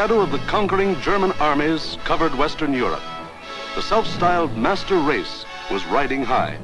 shadow of the conquering German armies covered Western Europe. The self-styled master race was riding high.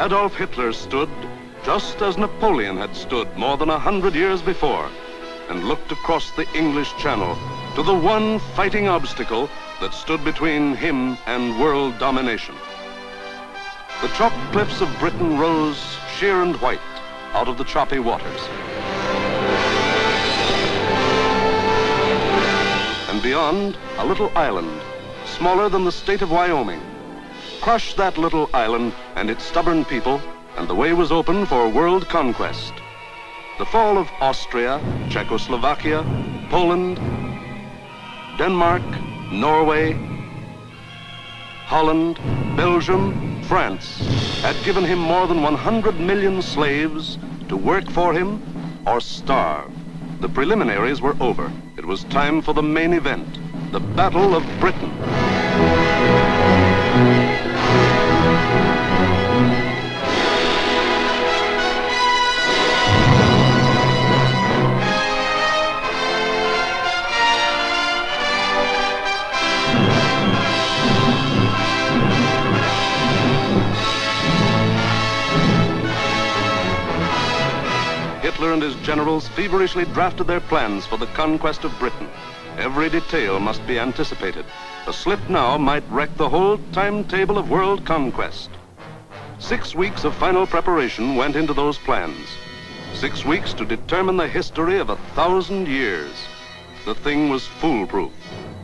Adolf Hitler stood just as Napoleon had stood more than 100 years before, and looked across the English Channel to the one fighting obstacle that stood between him and world domination. The chalk cliffs of Britain rose sheer and white out of the choppy waters. And beyond, a little island, smaller than the state of Wyoming. Crush that little island and its stubborn people, and the way was open for world conquest. The fall of Austria, Czechoslovakia, Poland, Denmark, Norway, Holland, Belgium, France had given him more than 100 million slaves to work for him or starve. The preliminaries were over. It was time for the main event, the Battle of Britain. Hitler and his generals feverishly drafted their plans for the conquest of Britain. Every detail must be anticipated. A slip now might wreck the whole timetable of world conquest. 6 weeks of final preparation went into those plans. 6 weeks to determine the history of 1,000 years. The thing was foolproof.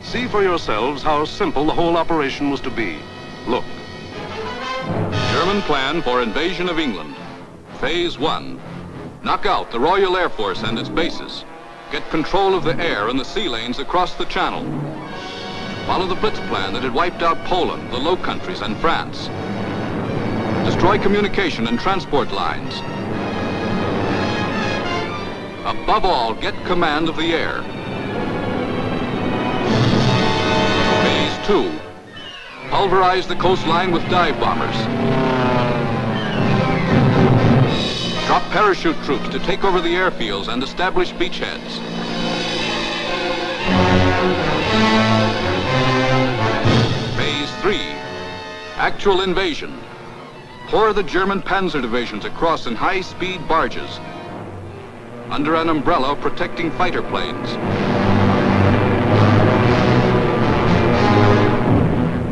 See for yourselves how simple the whole operation was to be. Look. German plan for invasion of England. Phase 1. Knock out the Royal Air Force and its bases. Get control of the air and the sea lanes across the Channel. Follow the Blitz plan that had wiped out Poland, the Low Countries, and France. Destroy communication and transport lines. Above all, get command of the air. Phase 2. Pulverize the coastline with dive bombers. Drop parachute troops to take over the airfields and establish beachheads. Phase 3. Actual invasion. Pour the German panzer divisions across in high-speed barges under an umbrella protecting fighter planes.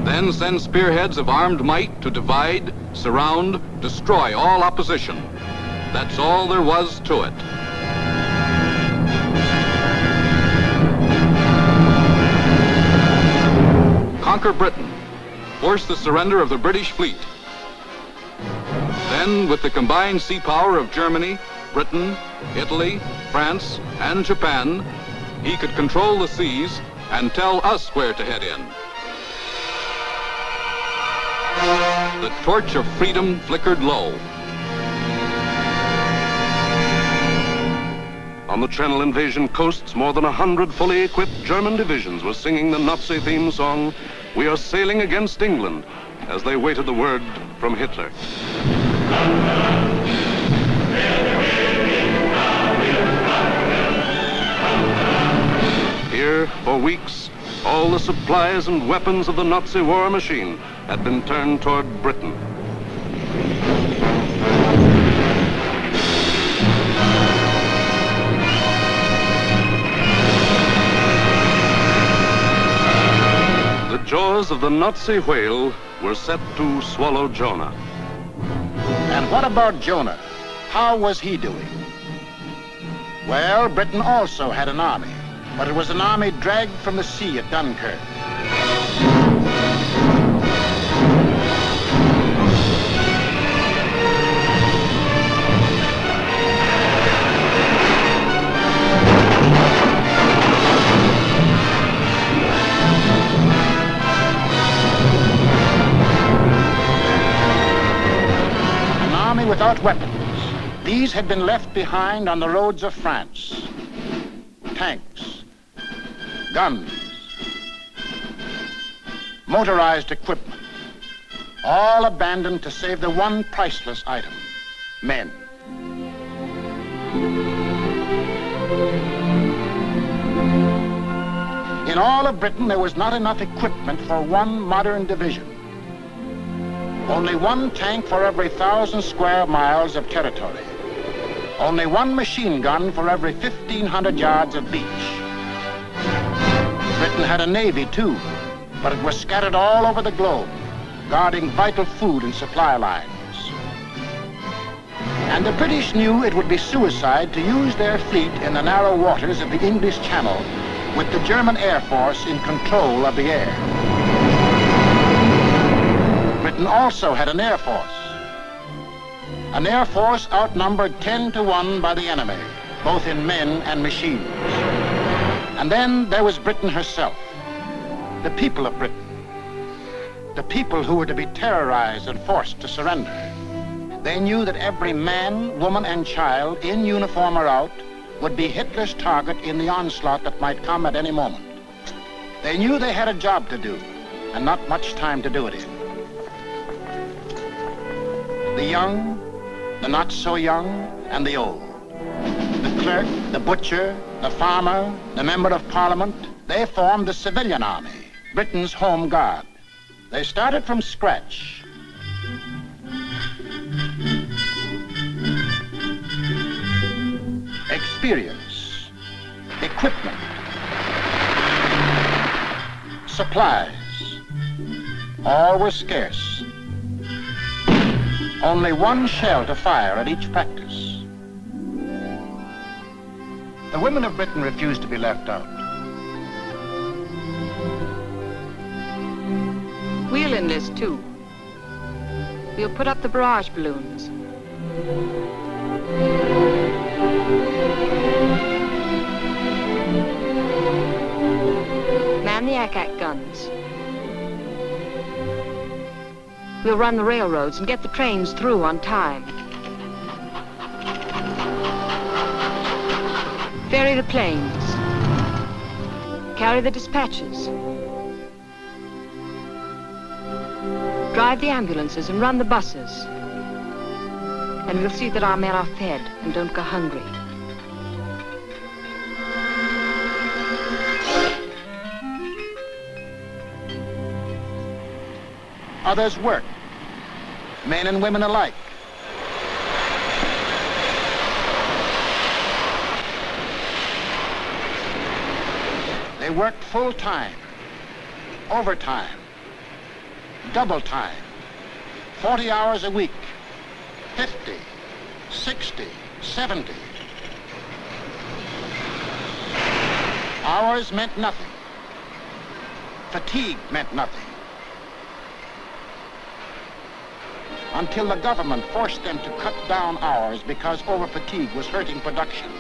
Then send spearheads of armed might to divide, surround, destroy all opposition. That's all there was to it. Conquer Britain. Force the surrender of the British fleet. Then, with the combined sea power of Germany, Britain, Italy, France, and Japan, he could control the seas and tell us where to head in. The torch of freedom flickered low. On the Channel invasion coasts, more than 100 fully equipped German divisions were singing the Nazi theme song, "We are sailing against England," as they waited the word from Hitler. Here, for weeks, all the supplies and weapons of the Nazi war machine had been turned toward Britain. The jaws of Nazi whale were set to swallow Jonah. And what about Jonah? How was he doing? Well, Britain also had an army, but it was an army dragged from the sea at Dunkirk. Without weapons. These had been left behind on the roads of France. Tanks, guns, motorized equipment, all abandoned to save the one priceless item, men. In all of Britain, there was not enough equipment for one modern division. Only one tank for every 1,000 square miles of territory. Only one machine gun for every 1,500 yards of beach. Britain had a navy too, but it was scattered all over the globe, guarding vital food and supply lines. And the British knew it would be suicide to use their fleet in the narrow waters of the English Channel with the German Air Force in control of the air. Britain also had an air force. An air force outnumbered 10 to 1 by the enemy, both in men and machines. And then there was Britain herself, the people of Britain, the people who were to be terrorized and forced to surrender. They knew that every man, woman, and child, in uniform or out, would be Hitler's target in the onslaught that might come at any moment. They knew they had a job to do, and not much time to do it in. The young, the not so young, and the old. The clerk, the butcher, the farmer, the member of parliament, they formed the civilian army, Britain's home guard. They started from scratch. Experience, equipment, supplies, all were scarce. Only one shell to fire at each practice. The women of Britain refused to be left out. We'll enlist too. We'll put up the barrage balloons. Man the ack-ack guns. We'll run the railroads and get the trains through on time. Ferry the planes. Carry the dispatches. Drive the ambulances and run the buses. And we'll see that our men are fed and don't go hungry. Others worked, men and women alike. They worked full time, overtime, double time, 40 hours a week, 50, 60, 70. Hours meant nothing. Fatigue meant nothing. Until the government forced them to cut down hours because over-fatigue was hurting production.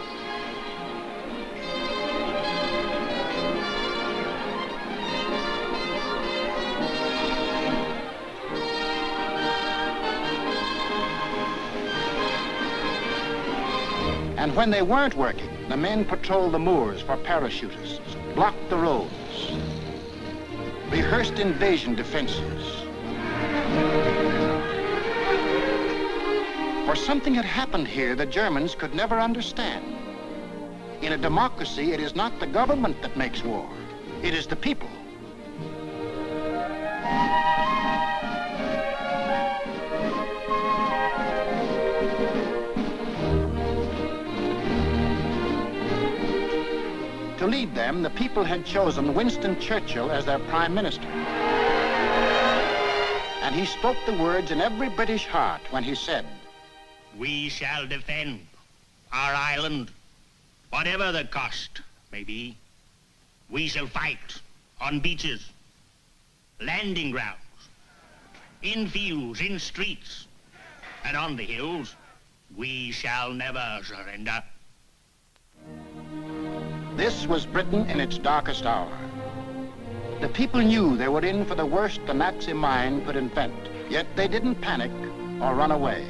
And when they weren't working, the men patrolled the moors for parachutists, blocked the roads, rehearsed invasion defenses. For something had happened here the Germans could never understand. In a democracy, it is not the government that makes war. It is the people. To lead them, the people had chosen Winston Churchill as their prime minister. And he spoke the words in every British heart when he said, "We shall defend our island, whatever the cost may be. We shall fight on beaches, landing grounds, in fields, in streets, and on the hills. We shall never surrender." This was Britain in its darkest hour. The people knew they were in for the worst the Nazi mind could invent, yet they didn't panic or run away.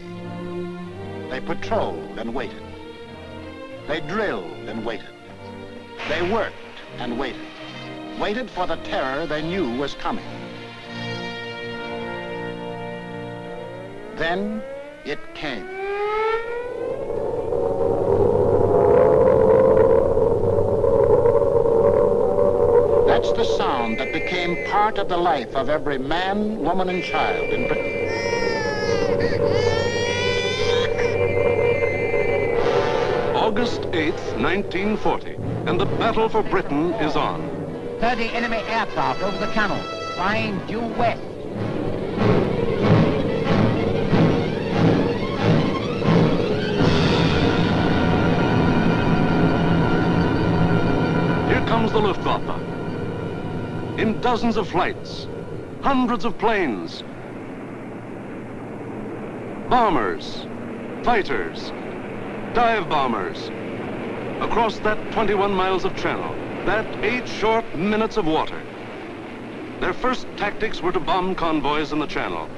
They patrolled and waited. They drilled and waited. They worked and waited. Waited for the terror they knew was coming. Then it came. That's the sound that became part of the life of every man, woman, and child in Britain. August 8th, 1940, and the battle for Britain is on. 30 enemy aircraft over the channel, flying due west. Here comes the Luftwaffe. In dozens of flights, hundreds of planes, bombers, fighters, dive bombers, across that 21 miles of channel, that 8 short minutes of water. Their first tactics were to bomb convoys in the channel.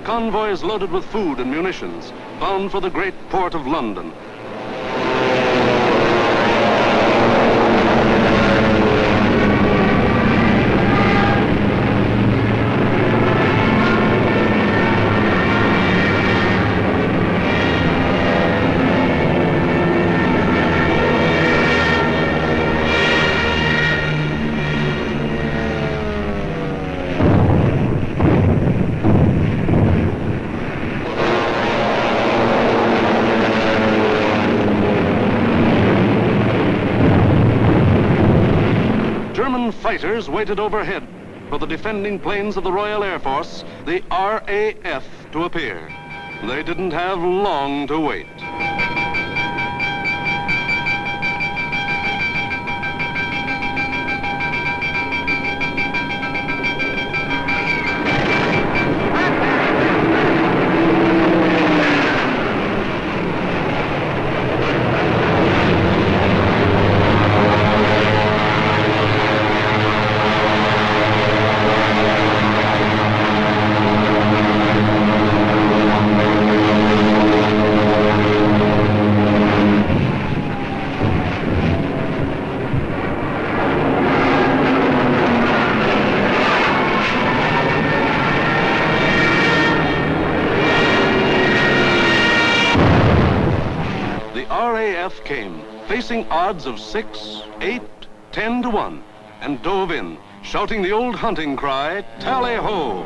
Convoys loaded with food and munitions, bound for the great port of London. Fighters waited overhead for the defending planes of the Royal Air Force, the RAF, to appear. They didn't have long to wait. Came, facing odds of 6, 8, 10 to 1, and dove in, shouting the old hunting cry, "Tally-ho!"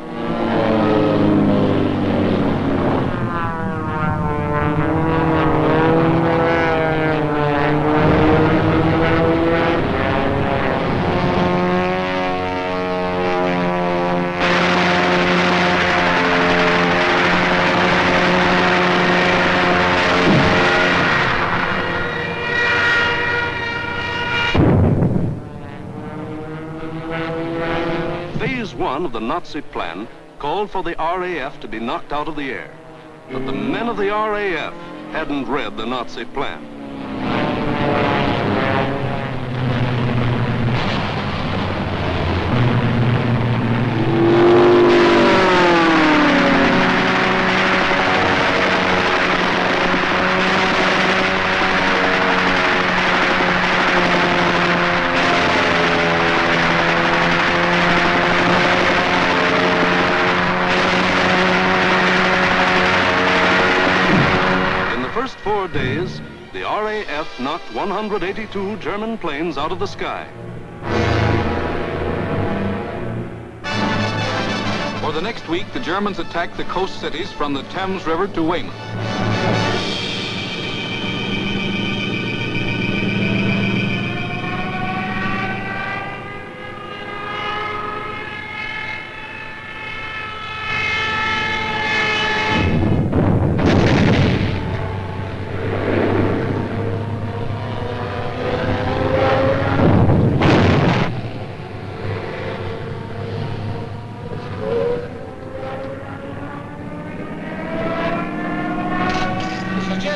Phase 1 of the Nazi plan called for the RAF to be knocked out of the air. But the men of the RAF hadn't read the Nazi plan. First 4 days, the RAF knocked 182 German planes out of the sky. For the next week, the Germans attacked the coast cities from the Thames River to Weymouth.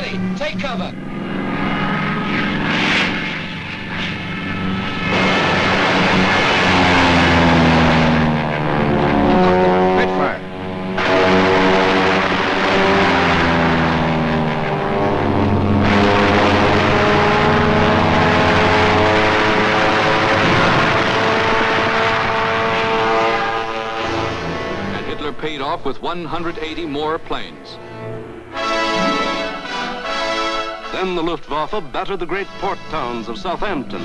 ready. Take cover. Spitfire. And Hitler paid off with 180 more planes. Then the Luftwaffe battered the great port towns of Southampton,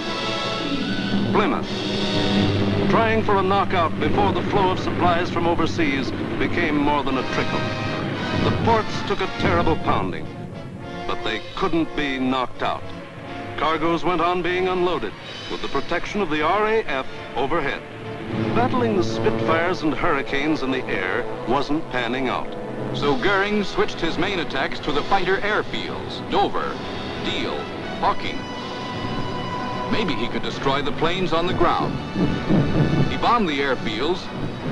Plymouth, trying for a knockout before the flow of supplies from overseas became more than a trickle. The ports took a terrible pounding, but they couldn't be knocked out. Cargoes went on being unloaded with the protection of the RAF overhead. Battling the Spitfires and Hurricanes in the air wasn't panning out. So Goering switched his main attacks to the fighter airfields, Dover, Deal, Hawking. Maybe he could destroy the planes on the ground. He bombed the airfields,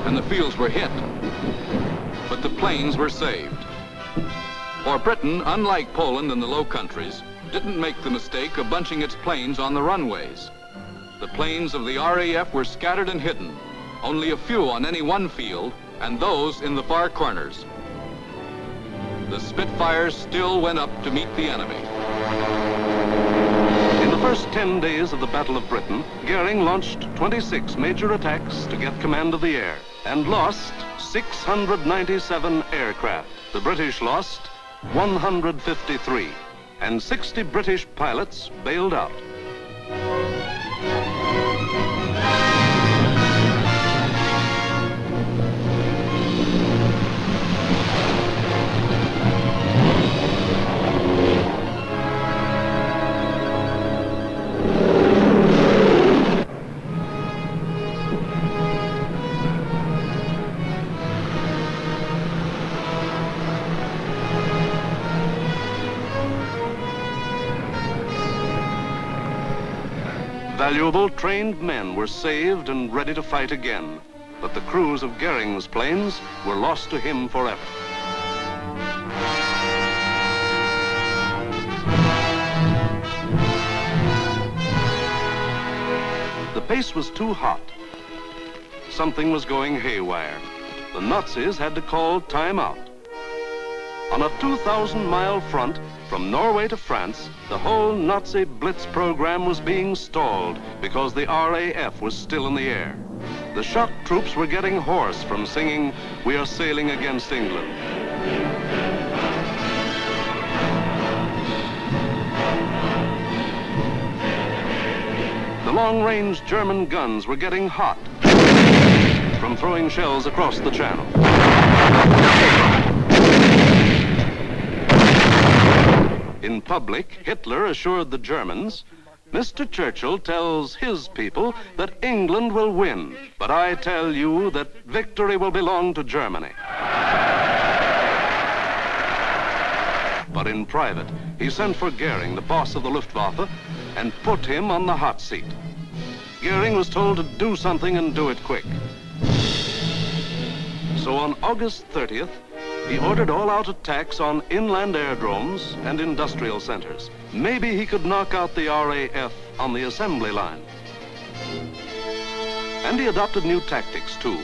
and the fields were hit. But the planes were saved. For Britain, unlike Poland and the Low Countries, didn't make the mistake of bunching its planes on the runways. The planes of the RAF were scattered and hidden, only a few on any one field, and those in the far corners. The Spitfires still went up to meet the enemy. In the first 10 days of the Battle of Britain, Goering launched 26 major attacks to get command of the air and lost 697 aircraft. The British lost 153, and 60 British pilots bailed out. Valuable trained men were saved and ready to fight again, but the crews of Goering's planes were lost to him forever. The pace was too hot. Something was going haywire. The Nazis had to call time out. On a 2,000-mile front from Norway to France, the whole Nazi Blitz program was being stalled because the RAF was still in the air. The shock troops were getting hoarse from singing, "We are sailing against England." The long-range German guns were getting hot from throwing shells across the channel. In public, Hitler assured the Germans, "Mr. Churchill tells his people that England will win, but I tell you that victory will belong to Germany." But in private, he sent for Goering, the boss of the Luftwaffe, and put him on the hot seat. Goering was told to do something and do it quick. So on August 30th, he ordered all-out attacks on inland aerodromes and industrial centers. Maybe he could knock out the RAF on the assembly line. And he adopted new tactics, too.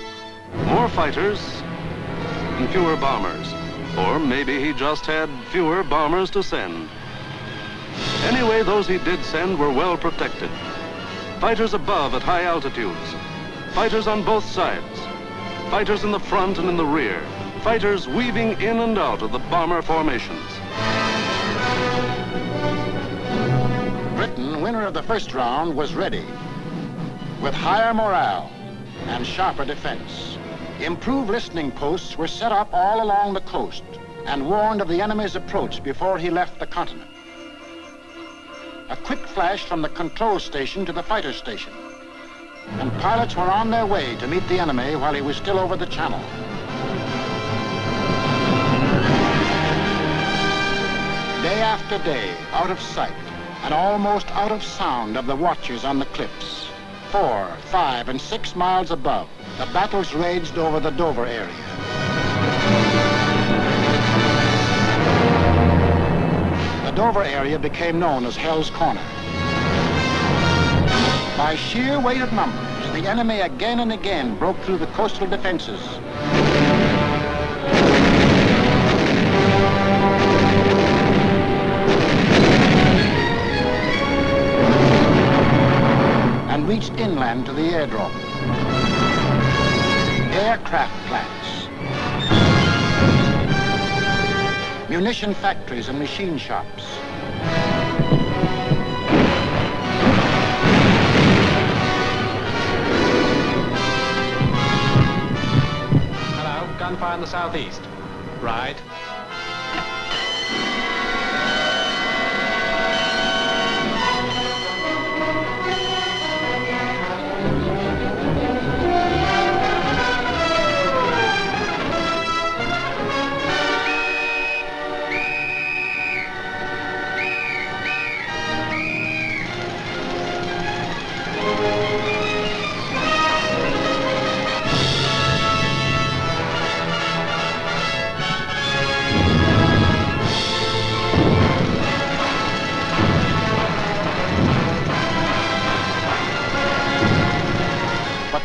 More fighters and fewer bombers. Or maybe he just had fewer bombers to send. Anyway, those he did send were well protected. Fighters above at high altitudes. Fighters on both sides. Fighters in the front and in the rear. Fighters weaving in and out of the bomber formations. Britain, winner of the first round, was ready with higher morale and sharper defense. Improved listening posts were set up all along the coast and warned of the enemy's approach before he left the continent. A quick flash from the control station to the fighter station, and pilots were on their way to meet the enemy while he was still over the channel. Day after day, out of sight and almost out of sound of the watchers on the cliffs, 4, 5, and 6 miles above, the battles raged over the Dover area. Dover area became known as Hell's Corner. By sheer weight of numbers, the enemy again and again broke through the coastal defenses. And reached inland to the airdrome. Aircraft plants, munition factories and machine shops, gunfire in the southeast. Right.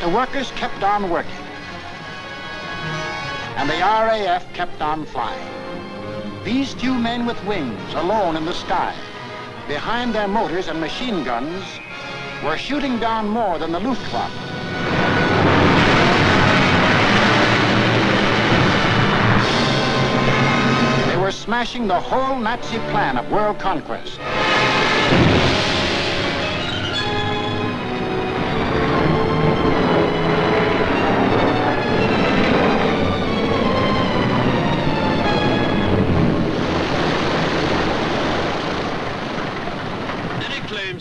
The workers kept on working, and the RAF kept on flying. These few men with wings, alone in the sky, behind their motors and machine guns, were shooting down more than the Luftwaffe. They were smashing the whole Nazi plan of world conquest.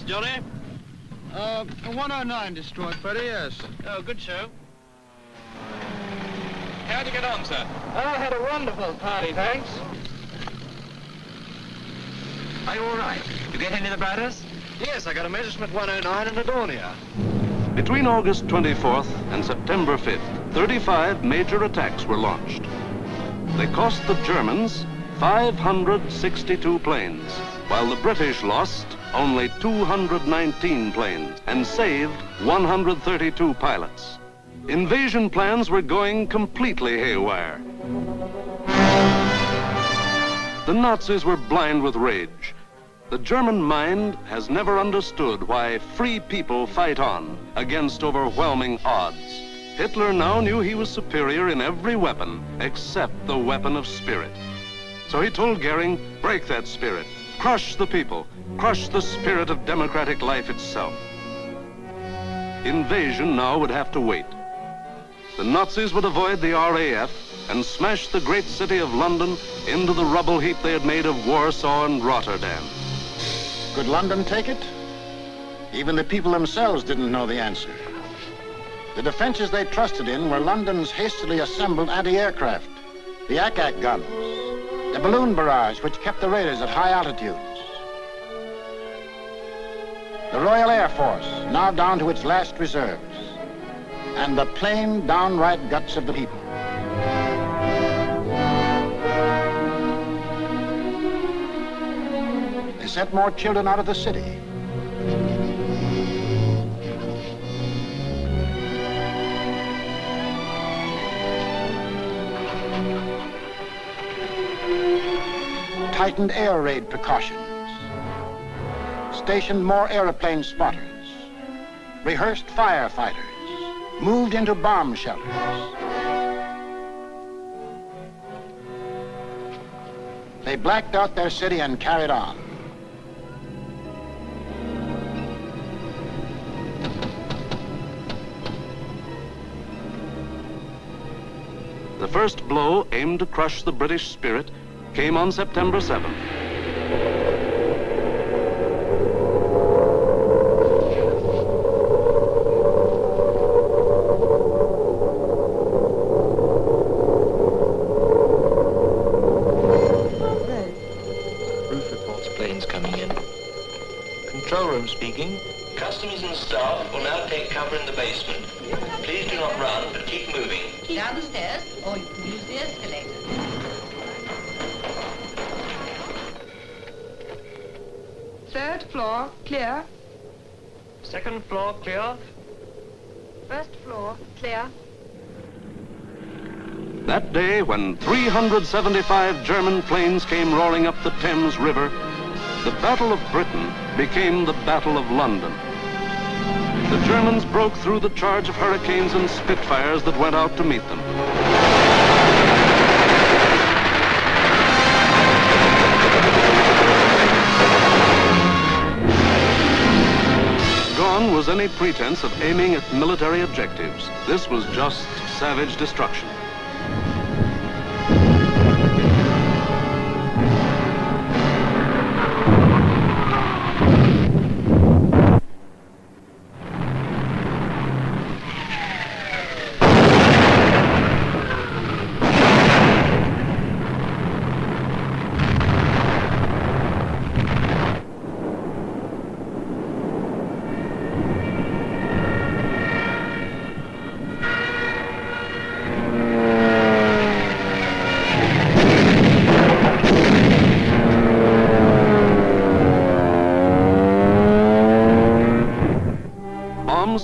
Johnny? 109 destroyed, Freddie, yes. Oh, good show. How'd you get on, sir? I had a wonderful party, thanks. Are you all right? You get any of the Britons? Yes, I got a Messerschmitt 109 in Adonia. Between August 24th and September 5th, 35 major attacks were launched. They cost the Germans 562 planes, while the British lost only 219 planes and saved 132 pilots. Invasion plans were going completely haywire. The Nazis were blind with rage. The German mind has never understood why free people fight on against overwhelming odds. Hitler now knew he was superior in every weapon except the weapon of spirit. So he told Goering, break that spirit, crush the people, crush the spirit of democratic life itself. Invasion now would have to wait. The Nazis would avoid the RAF and smash the great city of London into the rubble heap they had made of Warsaw and Rotterdam. Could London take it? Even the people themselves didn't know the answer. The defenses they trusted in were London's hastily assembled anti-aircraft, the ack-ack guns, the balloon barrage which kept the raiders at high altitudes, the Royal Air Force, now down to its last reserves, and the plain, downright guts of the people. They sent more children out of the city. Tightened air raid precautions. Stationed more airplane spotters, rehearsed firefighters, moved into bomb shelters. They blacked out their city and carried on. The first blow aimed to crush the British spirit came on September 7th. Speaking. Customers and staff will now take cover in the basement. Please do not run, but keep moving. Down the stairs, or you can use the escalator. Third floor, clear. Second floor, clear. First floor, clear. That day, when 375 German planes came roaring up the Thames River, the Battle of Britain became the Battle of London. The Germans broke through the charge of Hurricanes and Spitfires that went out to meet them. Gone was any pretense of aiming at military objectives. This was just savage destruction.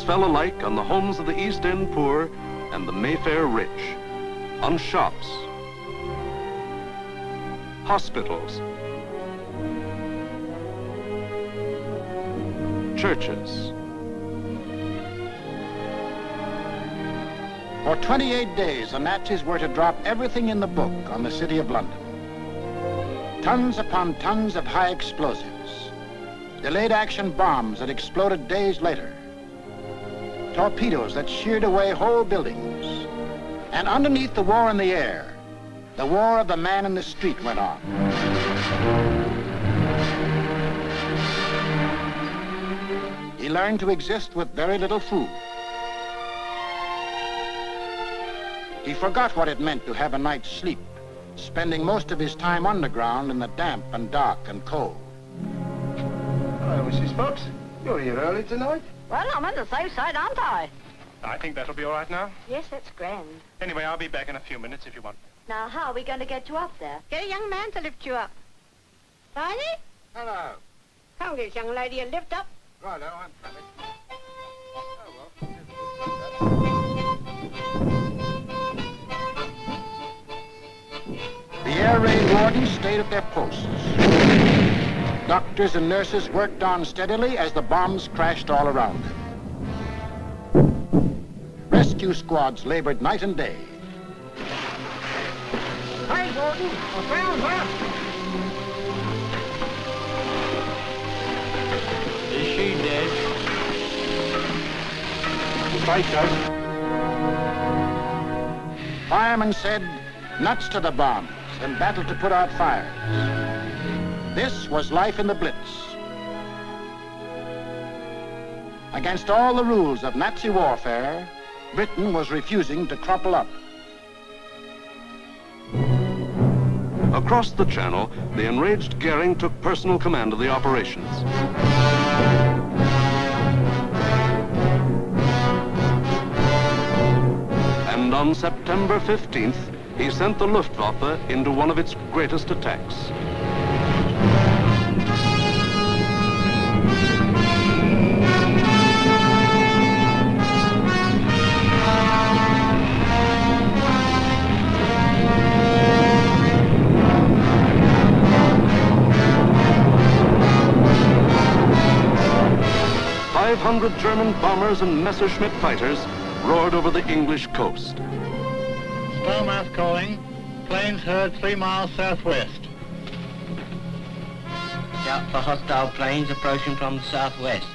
Fell alike on the homes of the East End poor and the Mayfair rich, on shops, hospitals, churches. For 28 days, the Nazis were to drop everything in the book on the city of London. Tons upon tons of high explosives, delayed action bombs that exploded days later, torpedoes that sheared away whole buildings. And underneath the war in the air, the war of the man in the street went on. He learned to exist with very little food. He forgot what it meant to have a night's sleep, spending most of his time underground in the damp and dark and cold. Hello, Mrs. Fox. You're here early tonight. Well, I'm on the safe side, aren't I? I think that'll be all right now. Yes, that's grand. Anyway, I'll be back in a few minutes if you want. Now, how are we going to get you up there? Get a young man to lift you up. Barney? Hello. Come get this young lady a lift up. Righto, I'm coming. The air raid wardens stayed at their posts. Doctors and nurses worked on steadily as the bombs crashed all around them. Rescue squads labored night and day. Hey, Gordon, I found her. Is she dead? Right, Joe. Firemen said, nuts to the bombs and battle to put out fires. This was life in the Blitz. Against all the rules of Nazi warfare, Britain was refusing to crumple up. Across the Channel, the enraged Goring took personal command of the operations. And on September 15th, he sent the Luftwaffe into one of its greatest attacks. .500 German bombers and Messerschmitt fighters roared over the English coast. Starmouth calling. Planes heard 3 miles southwest. Scout for hostile planes approaching from the southwest.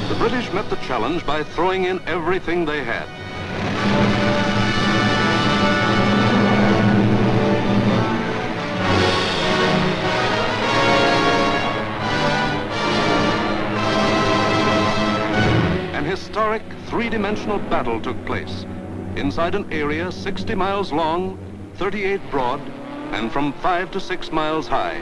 The British met the challenge by throwing in everything they had. An historic three-dimensional battle took place inside an area 60 miles long, 38 broad, and from 5 to 6 miles high.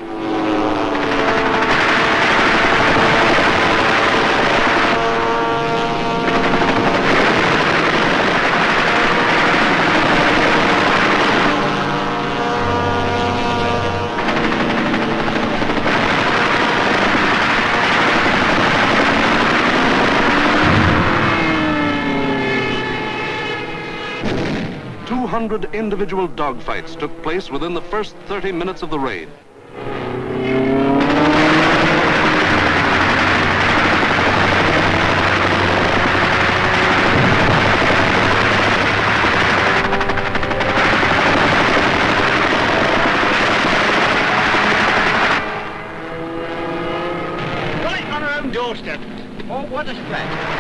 100 individual dogfights took place within the first 30 minutes of the raid. Right on our own doorstep. Oh, what a splash.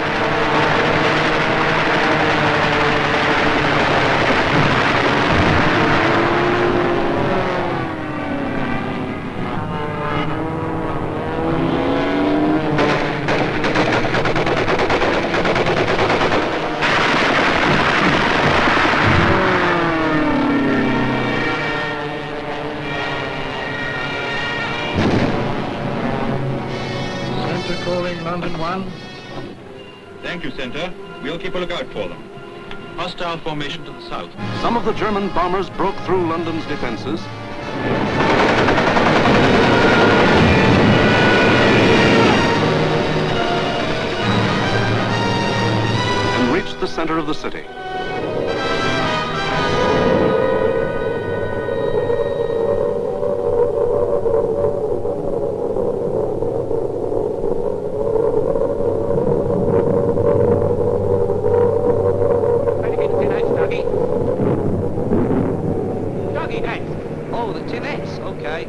Centre calling London 1. Thank you, Centre. We'll keep a lookout for them. Hostile formation to the south. Some of the German bombers broke through London's defenses and reached the center of the city. Oh, the Tibets, okay.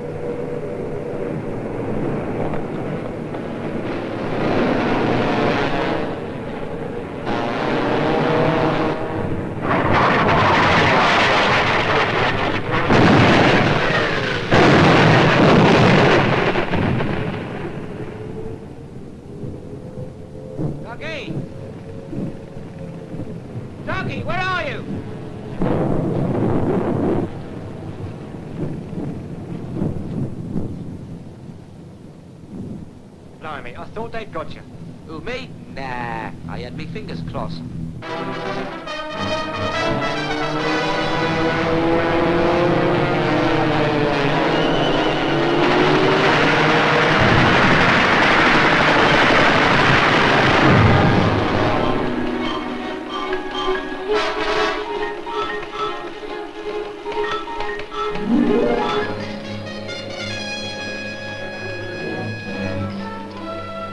Doggy! Doggy, where are you? Blimey, I thought they'd got you. Who, me? Nah, I had me fingers crossed.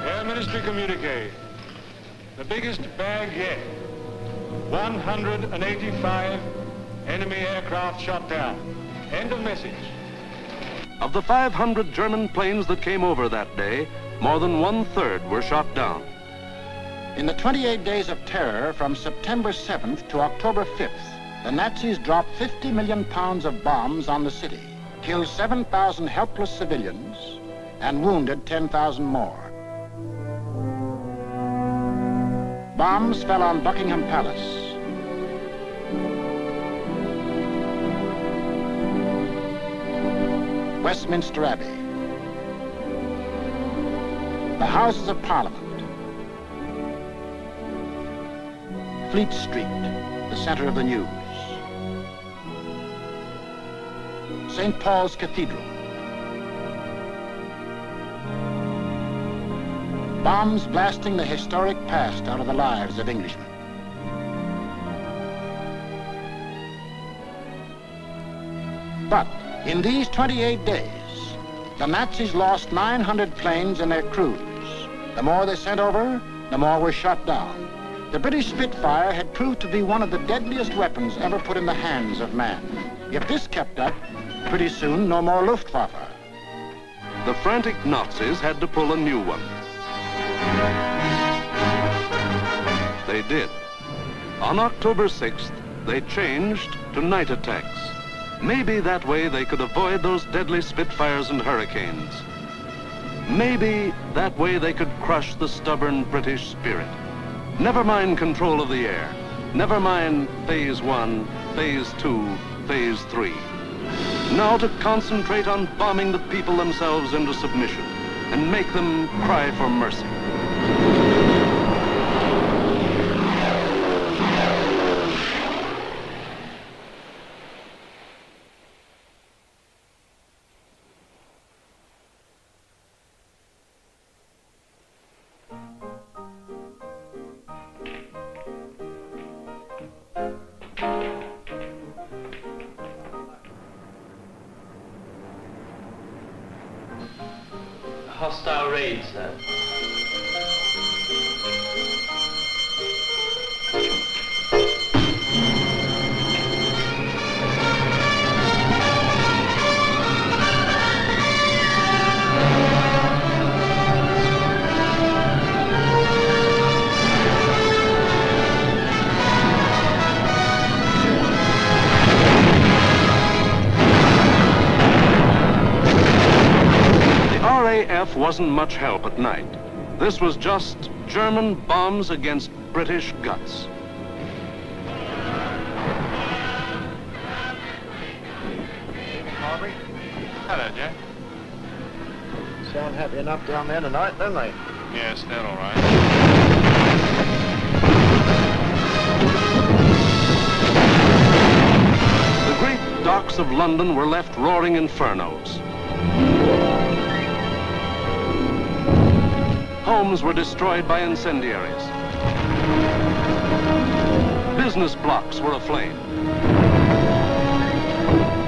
Air Ministry communique. The biggest bag yet. 185 enemy aircraft shot down. End of message. Of the 500 German planes that came over that day, more than 1/3 were shot down. In the 28 days of terror from September 7th to October 5th, the Nazis dropped 50 million pounds of bombs on the city, killed 7,000 helpless civilians, and wounded 10,000 more. Bombs fell on Buckingham Palace, Westminster Abbey, the Houses of Parliament, Fleet Street, the center of the news, St. Paul's Cathedral. Bombs blasting the historic past out of the lives of Englishmen. But in these 28 days, the Nazis lost 900 planes and their crews. The more they sent over, the more were shot down. The British Spitfire had proved to be one of the deadliest weapons ever put in the hands of man. If this kept up, pretty soon no more Luftwaffe. The frantic Nazis had to pull a new one. They did. On October 6th, they changed to night attacks. Maybe that way they could avoid those deadly Spitfires and Hurricanes. Maybe that way they could crush the stubborn British spirit. Never mind control of the air. Never mind Phase 1, Phase 2, Phase 3. Now to concentrate on bombing the people themselves into submission and make them cry for mercy. hostile raid, sir. RAF wasn't much help at night. This was just German bombs against British guts. Harvey. Hello, Jack. Sound happy enough down there tonight, don't they? Yes, they're all right. The great docks of London were left roaring infernos. Homes were destroyed by incendiaries. Business blocks were aflame.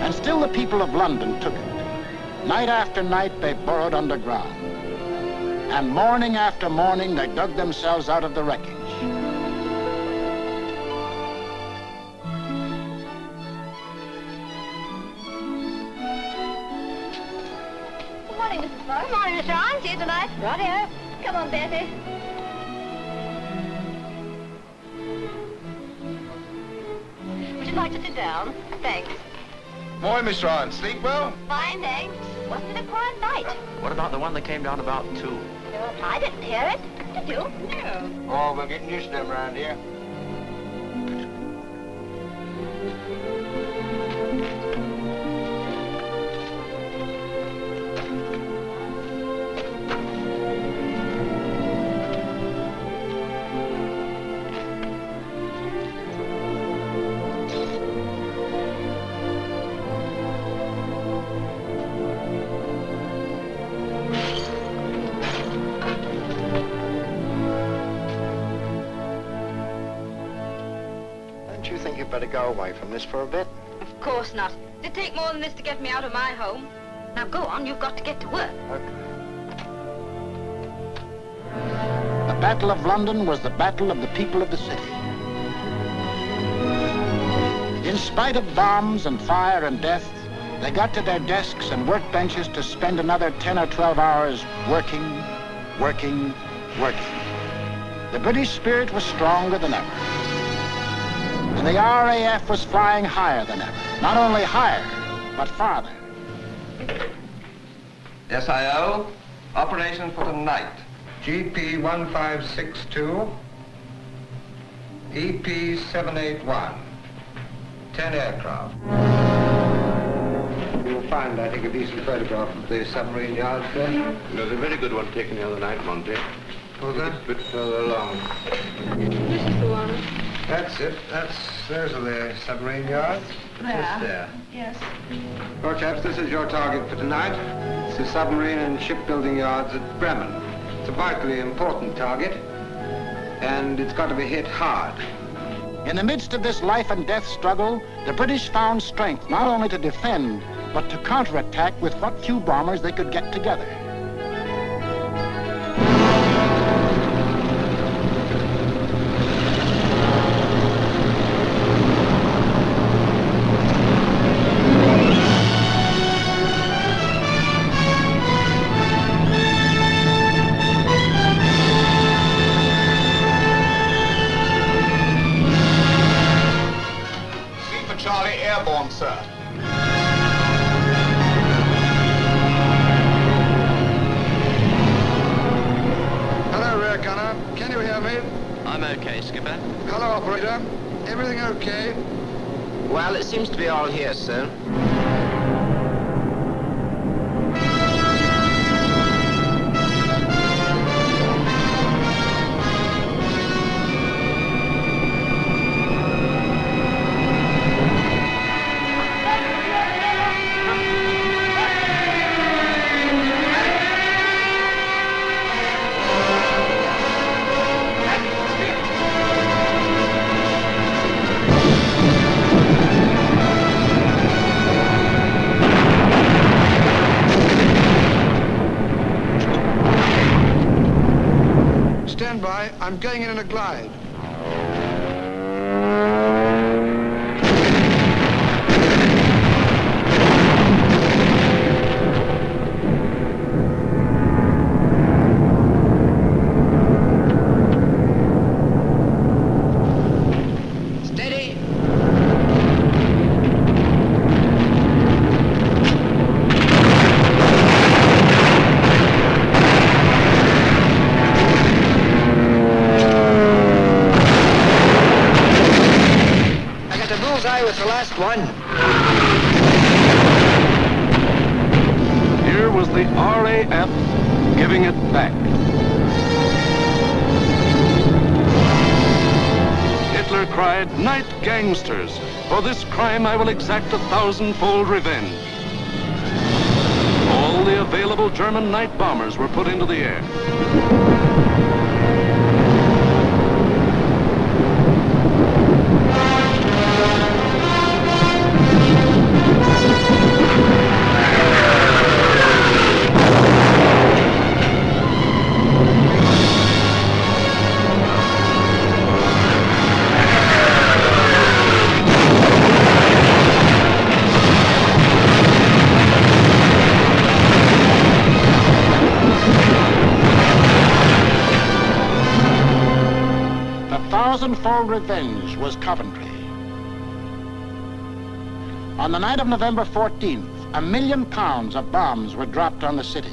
And still the people of London took it. Night after night they burrowed underground. And morning after morning they dug themselves out of the wreckage. Good morning, Mrs. Fox. Good morning, Mr. Arne. See you tonight. Righty-o. Come on, Betty. Would you like to sit down? Thanks. Morning, Mr. Ryan. Sleep well? Fine, thanks. Wasn't it a quiet night? What about the one that came down about 2? I didn't hear it. Did you? No. Oh, we're getting used to them around here. Better go away from this for a bit. Of course not. It'd take more than this to get me out of my home. Now go on, you've got to get to work. Okay. The Battle of London was the battle of the people of the city. In spite of bombs and fire and death, they got to their desks and workbenches to spend another 10 or 12 hours working, working, working. The British spirit was stronger than ever. And the RAF was flying higher than ever. Not only higher, but farther. SIO, operation for tonight. GP 1562, EP 781, 10 aircraft. You'll find, I think, a decent photograph of the submarine yards there. There's a very good one taken the other night, Monty. Was there? A bit further along. This is the one. That's it. Those are the submarine yards. Just there. Yes. Well, chaps, this is your target for tonight. It's the submarine and shipbuilding yards at Bremen. It's a vitally important target, and it's got to be hit hard. In the midst of this life and death struggle, the British found strength not only to defend, but to counterattack with what few bombers they could get together. Charlie airborne, sir. Hello, rear gunner. Can you hear me? I'm okay, Skipper. Hello, operator. Everything okay? Well, it seems to be all here, sir. by. I'm going in a glide. One. Here was the RAF giving it back. Hitler cried, "Night, gangsters! For this crime I will exact 1,000-fold revenge." All the available German night bombers were put into the air. Thousand-fold revenge was Coventry. On the night of November 14th, £1 million of bombs were dropped on the city.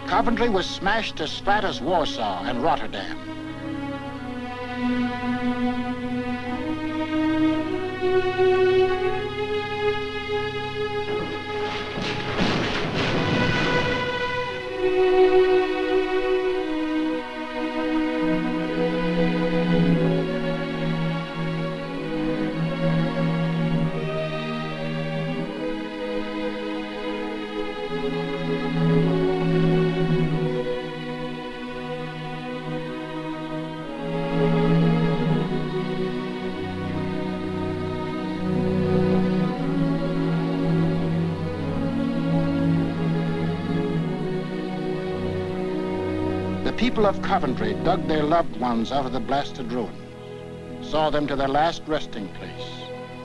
Coventry was smashed as flat as Warsaw and Rotterdam. The people of Coventry dug their loved ones out of the blasted ruin, saw them to their last resting place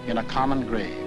in a common grave.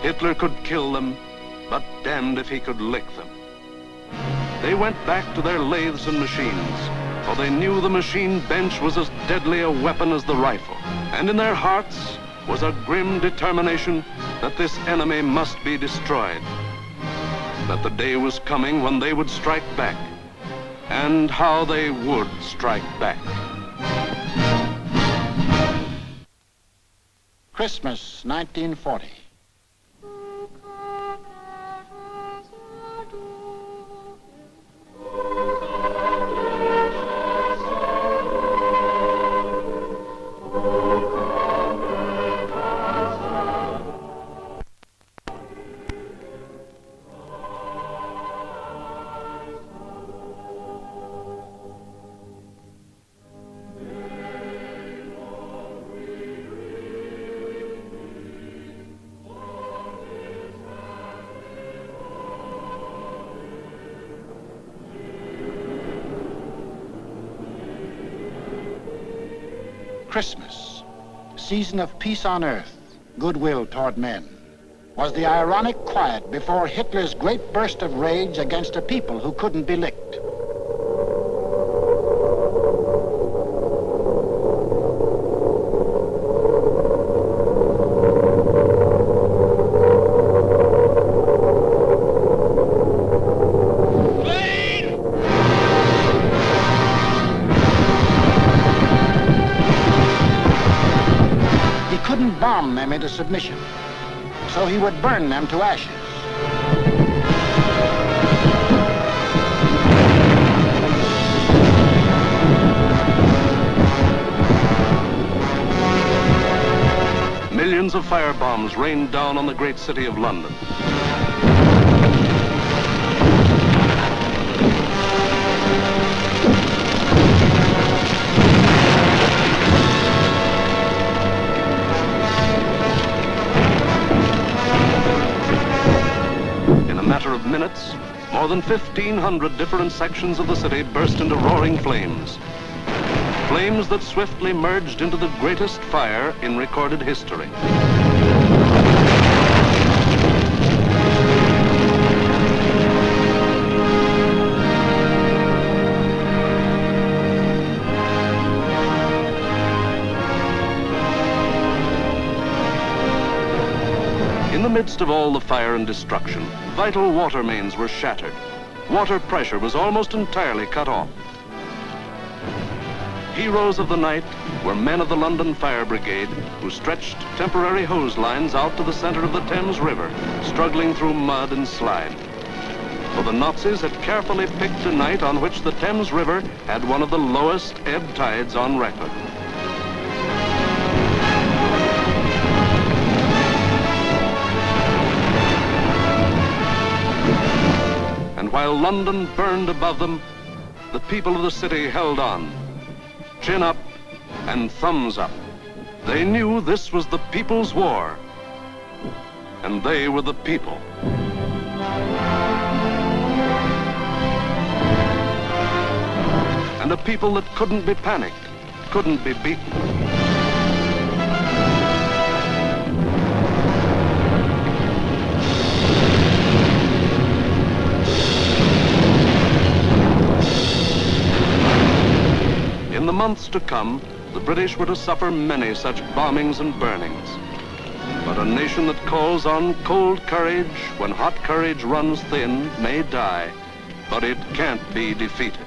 Hitler could kill them, but damned if he could lick them. They went back to their lathes and machines, for they knew the machine bench was as deadly a weapon as the rifle. And in their hearts was a grim determination that this enemy must be destroyed. That the day was coming when they would strike back, and how they would strike back. Christmas, 1940. Christmas, season of peace on earth, goodwill toward men, was the ironic quiet before Hitler's great burst of rage against a people who couldn't be licked. submission. So he would burn them to ashes. Millions of firebombs rained down on the great city of London. In a matter of minutes, more than 1,500 different sections of the city burst into roaring flames. Flames that swiftly merged into the greatest fire in recorded history. In the midst of all the fire and destruction, vital water mains were shattered. Water pressure was almost entirely cut off. Heroes of the night were men of the London Fire Brigade who stretched temporary hose lines out to the center of the Thames River, struggling through mud and slime. For the Nazis had carefully picked a night on which the Thames River had one of the lowest ebb tides on record. And while London burned above them, the people of the city held on. Chin up and thumbs up. They knew this was the people's war, and they were the people. And a people that couldn't be panicked, couldn't be beaten. In the months to come, the British were to suffer many such bombings and burnings. But a nation that calls on cold courage when hot courage runs thin may die, but it can't be defeated.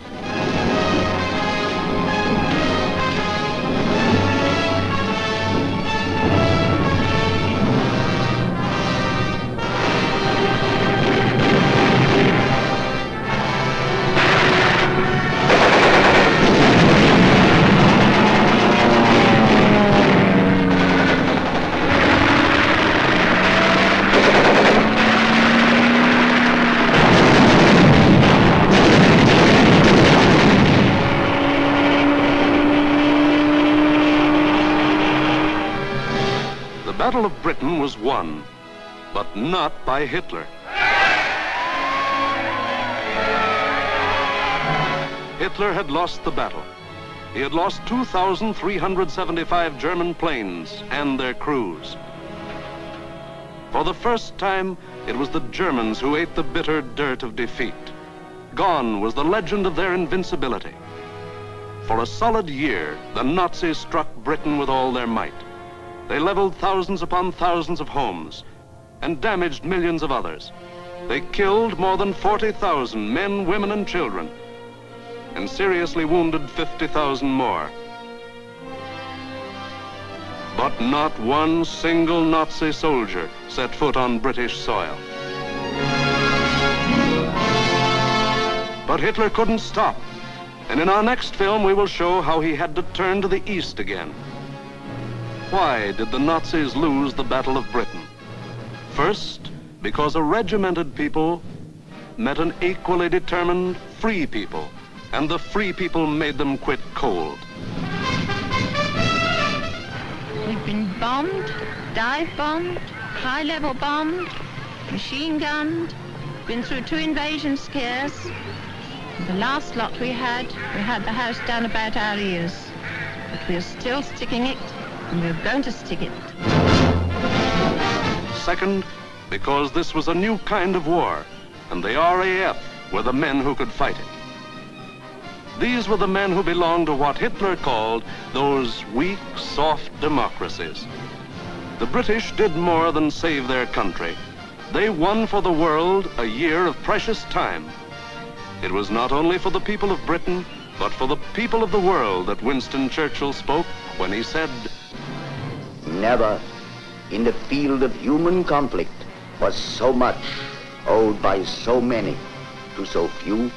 The Battle of Britain was won, but not by Hitler. Hitler had lost the battle. He had lost 2,375 German planes and their crews. For the first time, it was the Germans who ate the bitter dirt of defeat. Gone was the legend of their invincibility. For a solid year, the Nazis struck Britain with all their might. They leveled thousands upon thousands of homes and damaged millions of others. They killed more than 40,000 men, women, and children, and seriously wounded 50,000 more. But not one single Nazi soldier set foot on British soil. But Hitler couldn't stop, and in our next film we will show how he had to turn to the east again. Why did the Nazis lose the Battle of Britain? First, because a regimented people met an equally determined free people, and the free people made them quit cold. We've been bombed, dive bombed, high-level bombed, machine gunned, been through 2 invasion scares. The last lot we had the house down about our ears. But we're still sticking it, and we're going to stick it. Second, because this was a new kind of war, and the RAF were the men who could fight it. These were the men who belonged to what Hitler called those weak, soft democracies. The British did more than save their country. They won for the world a year of precious time. It was not only for the people of Britain, but for the people of the world that Winston Churchill spoke when he said, "Never in the field of human conflict was so much owed by so many to so few.